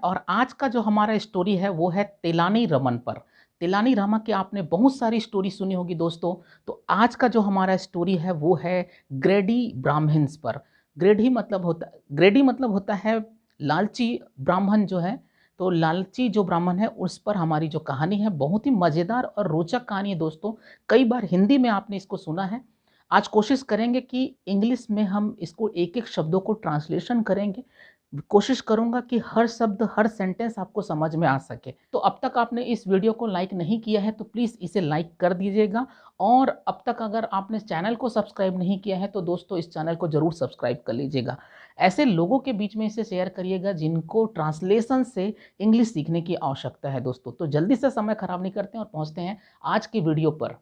और आज का जो हमारा स्टोरी है वो है तेलानी रमन पर। तेलानी रामा की आपने बहुत सारी स्टोरी सुनी होगी दोस्तों। तो आज का जो हमारा स्टोरी है वो है ग्रेडी ब्राह्मण्स पर। ग्रेडी मतलब होता है लालची ब्राह्मण जो है। तो लालची जो ब्राह्मण है उस पर हमारी जो कहानी है, बहुत ही मज़ेदार और रोचक कहानी है दोस्तों। कई बार हिंदी में आपने इसको सुना है। आज कोशिश करेंगे कि इंग्लिश में हम इसको एक एक शब्दों को ट्रांसलेशन करेंगे। कोशिश करूंगा कि हर शब्द हर सेंटेंस आपको समझ में आ सके। तो अब तक आपने इस वीडियो को लाइक नहीं किया है तो प्लीज़ इसे लाइक कर दीजिएगा। और अब तक अगर आपने चैनल को सब्सक्राइब नहीं किया है तो दोस्तों इस चैनल को ज़रूर सब्सक्राइब कर लीजिएगा। ऐसे लोगों के बीच में इसे शेयर करिएगा जिनको ट्रांसलेशन से इंग्लिश सीखने की आवश्यकता है दोस्तों। तो जल्दी से समय खराब नहीं करते हैं और पहुँचते हैं आज की वीडियो पर।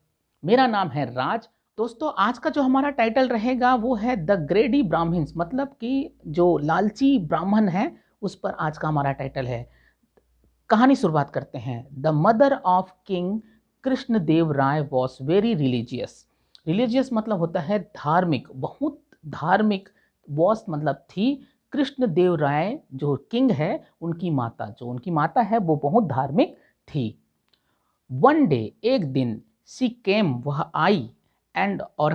मेरा नाम है राज। दोस्तों आज का जो हमारा टाइटल रहेगा वो है द ग्रेडी ब्राह्मण्स, मतलब कि जो लालची ब्राह्मण है उस पर आज का हमारा टाइटल है। कहानी शुरुआत करते हैं। The mother of king Krishnadeva Raya was very religious. Religious मतलब होता है धार्मिक, बहुत धार्मिक। वॉस मतलब थी। कृष्णदेव राय जो किंग है उनकी माता है वो बहुत धार्मिक थी। वन डे एक दिन सी केम वह आई एंड और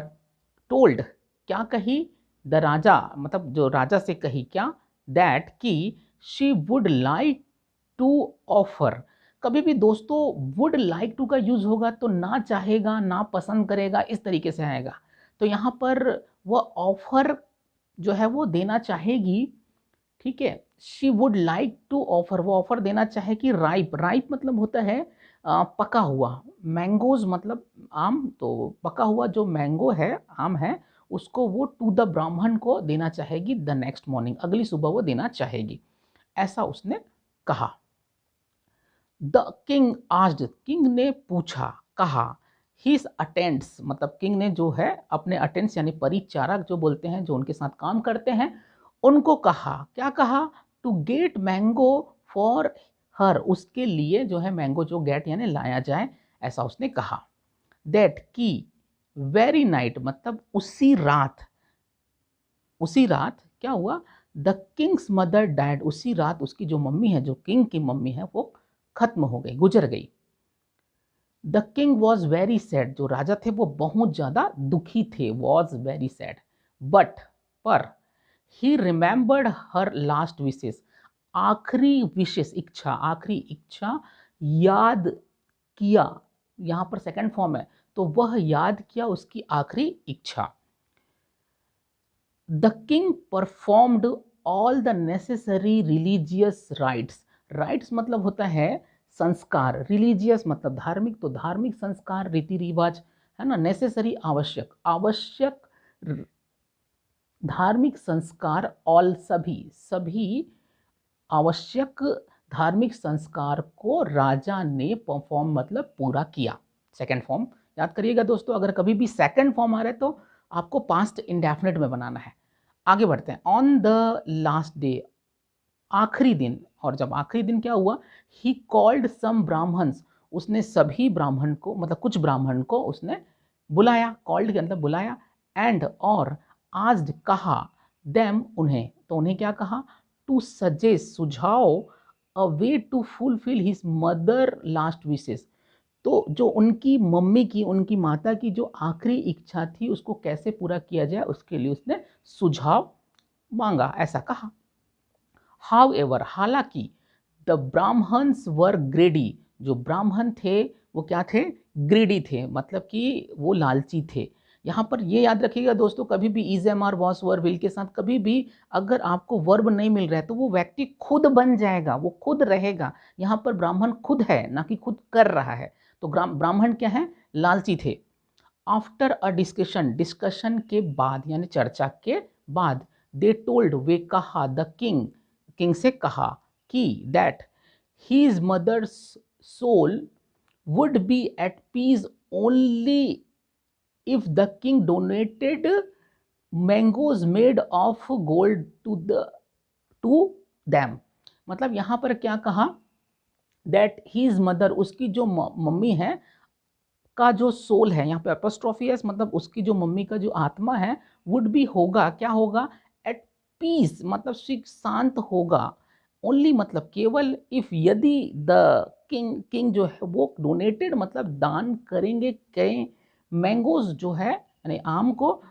टोल्ड क्या कही, द राजा मतलब जो राजा से कही क्या, दैट कि she would like to offer. कभी भी दोस्तों वुड लाइक टू का यूज होगा तो ना चाहेगा ना पसंद करेगा इस तरीके से आएगा। तो यहाँ पर वह ऑफर जो है वो देना चाहेगी। ठीक है, she would like to offer, वो ऑफर देना चाहेगी राइप। राइप मतलब होता है पका हुआ। मैंगोज मतलब आम, तो पका हुआ जो मैंगो है, आम है, उसको वो टू द ब्राह्मण को देना चाहेगी द नेक्स्ट मॉर्निंग, अगली सुबह वो देना चाहेगी, ऐसा उसने कहा। द किंग आस्क्ड, किंग ने पूछा, कहा। हिज अटेंड्स मतलब किंग ने जो है अपने अटेंड्स यानी परिचारक जो बोलते हैं, जो उनके साथ काम करते हैं, उनको कहा, क्या कहा, to get mango for her, उसके लिए जो है मैंगो जो गेट यानी लाया जाए, ऐसा उसने कहा। दैट की वेरी नाइट मतलब उसी रात, उसी रात क्या हुआ, द किंग्स मदर डैड, उसी रात उसकी जो मम्मी है, जो किंग की मम्मी है, वो खत्म हो गई, गुजर गई। The king was very sad, जो राजा थे वो बहुत ज्यादा दुखी थे, वॉज वेरी सैड। बट पर ही रिमेंबर्ड हर लास्ट विशेस, आखिरी विशेष इच्छा, आखिरी इच्छा याद किया। यहां पर सेकंड फॉर्म है, तो वह याद किया उसकी आखिरी इच्छा। The king performed all the necessary religious rights. Rights मतलब होता है संस्कार, रिलीजियस मतलब धार्मिक, तो धार्मिक संस्कार रीति रिवाज है ना, नेसेसरी आवश्यक, आवश्यक धार्मिक संस्कार, ऑल सभी आवश्यक धार्मिक संस्कार को राजा ने परफॉर्म मतलब पूरा किया। सेकंड फॉर्म याद करिएगा दोस्तों, अगर कभी भी सेकंड फॉर्म आ रहा है तो आपको पास्ट इंडेफिनिट में बनाना है। आगे बढ़ते हैं। ऑन द लास्ट डे, आखिरी दिन, और जब आखिरी दिन क्या हुआ, ही कॉल्ड सम ब्राह्मण्स, उसने सभी ब्राह्मण को मतलब कुछ ब्राह्मण को उसने बुलाया, कॉल्ड के मतलब बुलाया, एंड और आस्क्ड कहा, देम उन्हें, तो उन्हें क्या कहा, टू सजेस्ट सुझाव a way to fulfil his mother last wishes, तो जो उनकी मम्मी की, उनकी माता की जो आखिरी इच्छा थी उसको कैसे पूरा किया जाए उसके लिए उसने सुझाव मांगा, ऐसा कहा। हाउएवर हालांकि, द ब्राह्मण्स वर ग्रेडी, जो ब्राह्मण थे वो क्या थे, ग्रेडी थे, मतलब कि वो लालची थे। यहाँ पर ये याद रखिएगा दोस्तों, कभी भी इज एम आर वॉस वर विल के साथ कभी भी अगर आपको वर्ब नहीं मिल रहा है तो वो व्यक्ति खुद बन जाएगा, वो खुद रहेगा। यहाँ पर ब्राह्मण खुद है ना कि खुद कर रहा है। तो ब्राह्मण क्या है, लालची थे। आफ्टर अ डिस्कशन, डिस्कशन के बाद यानी चर्चा के बाद, दे टोल्ड वे कहा, द किंग, किंग से कहा कि that his mother's soul would be at peace only if the king donated mangoes made of gold to them. मतलब यहाँ पर क्या कहा, दैट हीज मदर, उसकी जो मम्मी है का जो सोल है, यहाँ पे एपोस्ट्रोफी है, मतलब उसकी जो मम्मी का जो आत्मा है, वुड भी होगा, क्या होगा, एट पीस मतलब शांत होगा, ओनली मतलब केवल, इफ यदि द किंग जो है वो डोनेटेड मतलब दान करेंगे कई मैंगोज जो है यानी आम को,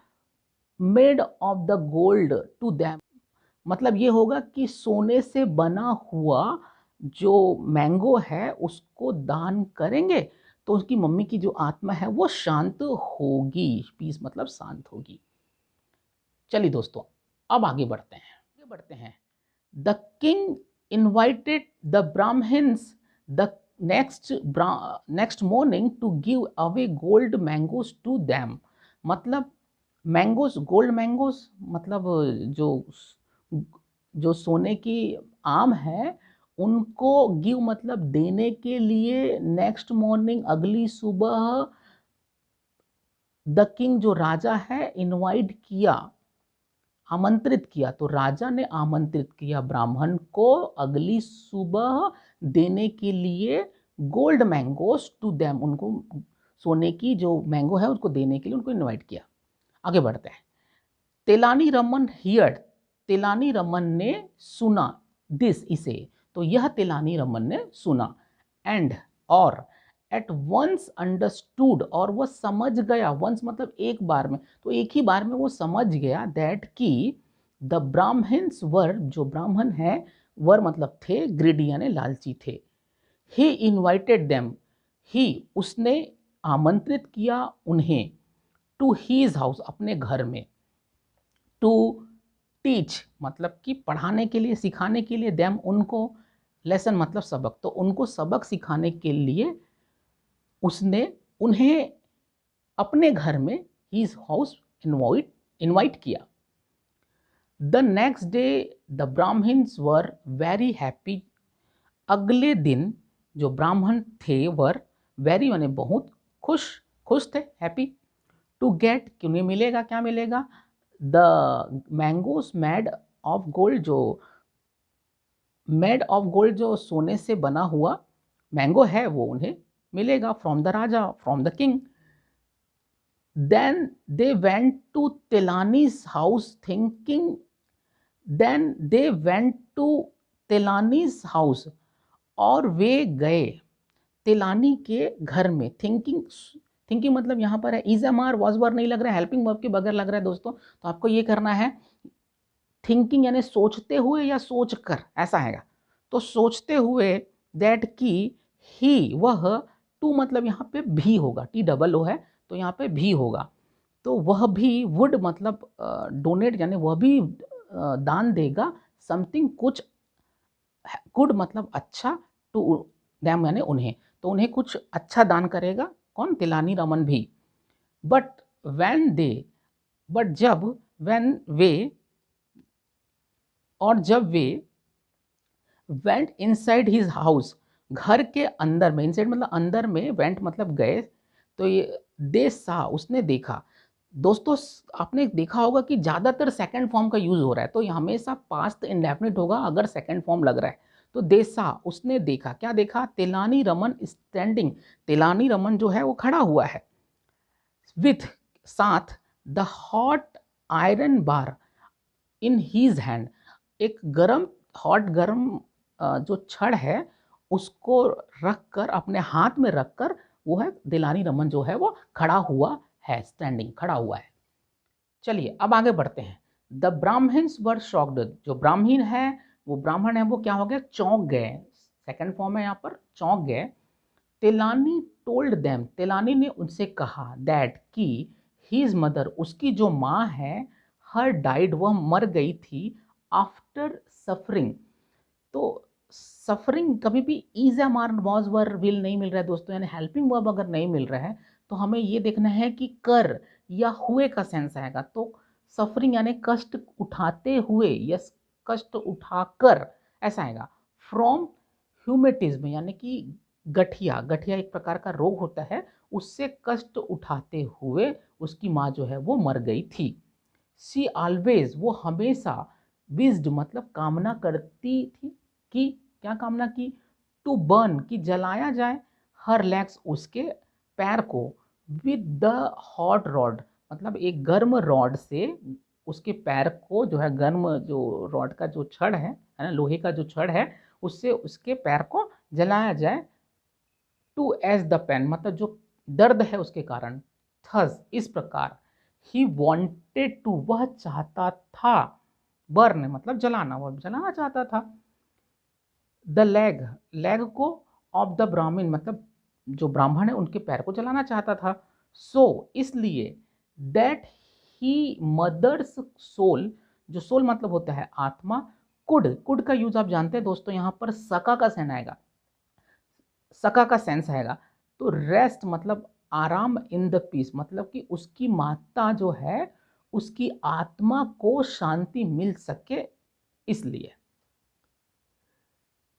made of the gold to them, मतलब ये होगा कि सोने से बना हुआ जो मैंगो है उसको दान करेंगे तो उसकी मम्मी की जो आत्मा है वो शांत होगी। पीस मतलब शांत होगी। चलिए दोस्तों, अब आगे बढ़ते हैं। The king invited the Brahmins the next morning to give away gold mangoes to them, मतलब मैंगोज, गोल्ड मैंगोज मतलब जो जो सोने की आम है उनको गिव मतलब देने के लिए नेक्स्ट मॉर्निंग अगली सुबह द किंग जो राजा है इनवाइट किया, आमंत्रित किया। तो राजा ने आमंत्रित किया ब्राह्मण को अगली सुबह देने के लिए गोल्ड मैंगोज टू देम, उनको सोने की जो मैंगो है उसको देने के लिए उनको इनवाइट किया। आगे बढ़ते हैं। तेलानी रमन हियर्ड, तेलानी रमन ने सुना दिस इसे, तो यह तेलानी रमन ने सुना, एंड और एट वंस अंडरस्टूड और वह समझ गया, वंस मतलब एक बार में, तो एक ही बार में वो समझ गया दैट कि द ब्राह्मण्स वर, जो ब्राह्मण है वर मतलब थे, ग्रीडी यानी लालची थे। ही इन्वाइटेड देम, ही उसने आमंत्रित किया उन्हें, टू हीज हाउस अपने घर में, टू टीच मतलब कि पढ़ाने के लिए, सिखाने के लिए, देम उनको, लेसन मतलब सबक, तो उनको सबक सिखाने के लिए उसने उन्हें अपने घर में हिज हाउस इनवाइट किया। The next day the Brahmins were very happy, अगले दिन जो ब्राह्मण थे वर वेरी यानी बहुत खुश, खुश थे, हैप्पी, टू गेट कि उन्हें मिलेगा, क्या मिलेगा, the mangoes made of gold, जो मेड ऑफ गोल्ड जो सोने से बना हुआ मैंगो है वो उन्हें मिलेगा, from the raja, from the king. Then they went to Telani's house thinking, then they went to Telani's house, और वे गए तेलानी के घर में, थिंकिंग, थिंकिंग मतलब यहाँ पर है इज एम आर, वॉज वर नहीं लग रहा है, हेल्पिंग वर्ब के बगैर लग रहा है दोस्तों, तो आपको ये करना है थिंकिंग यानी सोचते हुए या सोच कर, ऐसा है। तो सोचते हुए दैट की ही वह, टू मतलब यहाँ पे भी होगा, टी डबल ओ है तो यहाँ पे भी होगा, तो वह भी, वुड मतलब डोनेट यानी वह भी दान देगा, समथिंग कुछ, गुड मतलब अच्छा, टू दैम यानी उन्हें, तो उन्हें कुछ अच्छा दान करेगा, कौन, तिलानी रमन भी। बट वैन दे, बट जब, वैन वे, और जब वे वेंट इनसाइड हिज हाउस, घर के अंदर में, इनसाइड मतलब अंदर में, वेंट मतलब गए, तो ये दे सा उसने देखा। दोस्तों आपने देखा होगा कि ज़्यादातर सेकंड फॉर्म का यूज़ हो रहा है, तो ये हमेशा पास्ट इंडेफिनिट होगा अगर सेकंड फॉर्म लग रहा है। तो दे सा उसने देखा, क्या देखा, तेलानी रमन स्टैंडिंग, तेलानी रमन जो है वो खड़ा हुआ है, विथ साथ, the hot iron bar in his hand, एक गरम, हॉट गरम जो छड़ है उसको रखकर, अपने हाथ में रखकर, वो है दिलानी रमन जो है वो खड़ा हुआ है, स्टैंडिंग खड़ा हुआ है। चलिए अब आगे बढ़ते हैं। द ब्राह्मण्स वर शॉक्ड, जो ब्राह्मण है वो, ब्राह्मण है वो क्या हो गया, चौंक गए, सेकंड फॉर्म है यहाँ पर, चौंक गए। तेलानी टोल्ड देम, तेलानी ने उनसे कहा, दैट की हीज मदर, उसकी जो माँ है, हर डाइड वह मर गई थी, आफ्टर सफरिंग, तो सफरिंग कभी भी इज एम आर वॉज वर विल नहीं मिल रहा है दोस्तों, यानी हेल्पिंग वर्ब अगर नहीं मिल रहा है तो हमें ये देखना है कि कर या हुए का सेंस आएगा, तो सफरिंग यानी कष्ट उठाते हुए, यस कष्ट उठाकर, ऐसा आएगा। फ्रॉम ह्यूमेटिज्म यानी कि गठिया, गठिया एक प्रकार का रोग होता है, उससे कष्ट उठाते हुए उसकी माँ जो है वो मर गई थी। शी ऑलवेज, वो हमेशा, विज्ड मतलब कामना करती थी, कि क्या कामना की, टू बर्न कि जलाया जाए, हर लेग्स उसके पैर को, विद द हॉट रॉड मतलब एक गर्म रॉड से, उसके पैर को जो है गर्म जो रॉड का जो छड़ है ना, लोहे का जो छड़ है, उससे उसके पैर को जलाया जाए। टू एज द पेन मतलब जो दर्द है उसके कारण। थस इस प्रकार। ही वॉन्टेड टू वह चाहता था। बर्न मतलब जलाना, वह जलाना चाहता था। द लेग लेग को ऑफ द ब्राह्मण मतलब जो ब्राह्मण है उनके पैर को जलाना चाहता था। सो इसलिए दैट ही मदर्स सोल, जो सोल मतलब होता है आत्मा, कुड का यूज आप जानते हैं दोस्तों, यहाँ पर सका का सेन आएगा, सका का सेंस आएगा। तो रेस्ट मतलब आराम, इन द पीस मतलब कि उसकी माता जो है उसकी आत्मा को शांति मिल सके, इसलिए।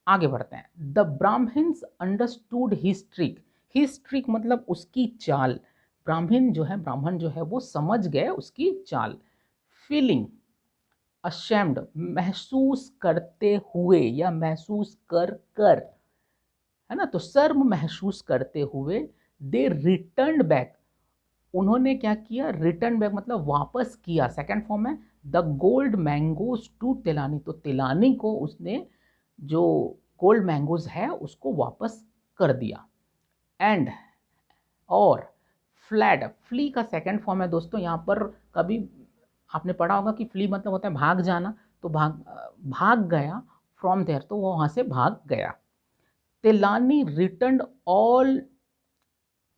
आगे बढ़ते हैं। The Brahmins understood his trick. His trick मतलब उसकी चाल। ब्राह्मण जो है वो समझ गए उसकी चाल। फीलिंग अशेम्ड महसूस करते हुए या महसूस कर है ना, तो शर्म महसूस करते हुए दे रिटर्न बैक, उन्होंने क्या किया, रिटर्न बैक मतलब वापस किया। सेकंड फॉर्म है द गोल्ड मैंगोज टू तिलानी, तो तिलानी को उसने जो गोल्ड मैंगोज है उसको वापस कर दिया। एंड और फ्लैड, फ्ली का सेकंड फॉर्म है दोस्तों, यहाँ पर कभी आपने पढ़ा होगा कि फ्ली मतलब होता है भाग जाना, तो भाग गया फ्रॉम देयर, तो वो वहां से भाग गया। Tilani return all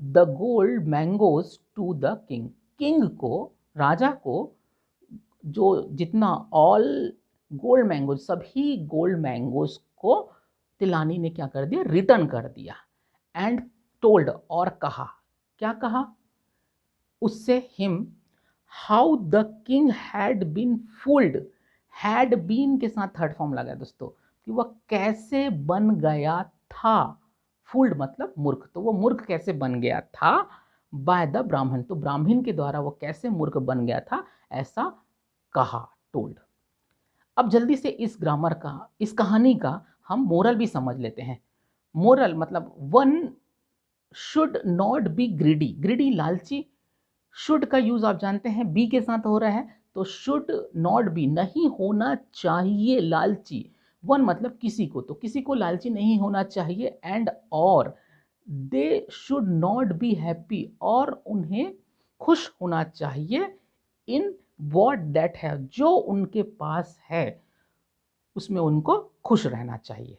the gold mangoes to the king, king को, राजा को जो जितना ऑल गोल्ड मैंगोज, सभी गोल्ड मैंगोज को तिलानी ने क्या कर दिया, रिटर्न कर दिया। एंड टोल्ड और कहा, क्या कहा उससे, him how the king had been fooled, had been के साथ थर्ड फॉर्म लगा है दोस्तों, कि वह कैसे बन गया था। फूल्ड मतलब मूर्ख, तो वो मूर्ख कैसे बन गया था बाय द ब्राह्मण, तो ब्राह्मण के द्वारा वो कैसे मूर्ख बन गया था, ऐसा कहा, टोल्ड। अब जल्दी से इस ग्रामर का, इस कहानी का हम मोरल भी समझ लेते हैं। मोरल मतलब one should not be greedy, greedy लालची, शुड का यूज आप जानते हैं बी के साथ हो रहा है, तो शुड नॉट बी नहीं होना चाहिए लालची। वन मतलब किसी को, तो किसी को लालची नहीं होना चाहिए। एंड और they should not be happy, और उन्हें खुश होना चाहिए। इन वॉट दैट है, जो उनके पास है उसमें उनको खुश रहना चाहिए।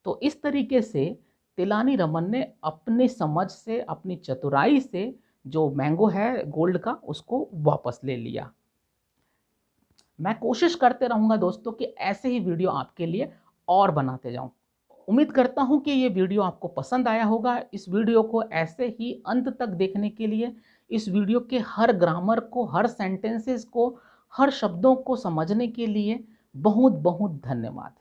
तो इस तरीके से तिलानी रमन ने अपनी समझ से, अपनी चतुराई से जो मैंगो है गोल्ड का उसको वापस ले लिया। मैं कोशिश करते रहूंगा दोस्तों कि ऐसे ही वीडियो आपके लिए और बनाते जाऊं। उम्मीद करता हूं कि ये वीडियो आपको पसंद आया होगा। इस वीडियो को ऐसे ही अंत तक देखने के लिए, इस वीडियो के हर ग्रामर को, हर सेंटेंसेस को, हर शब्दों को समझने के लिए बहुत बहुत धन्यवाद।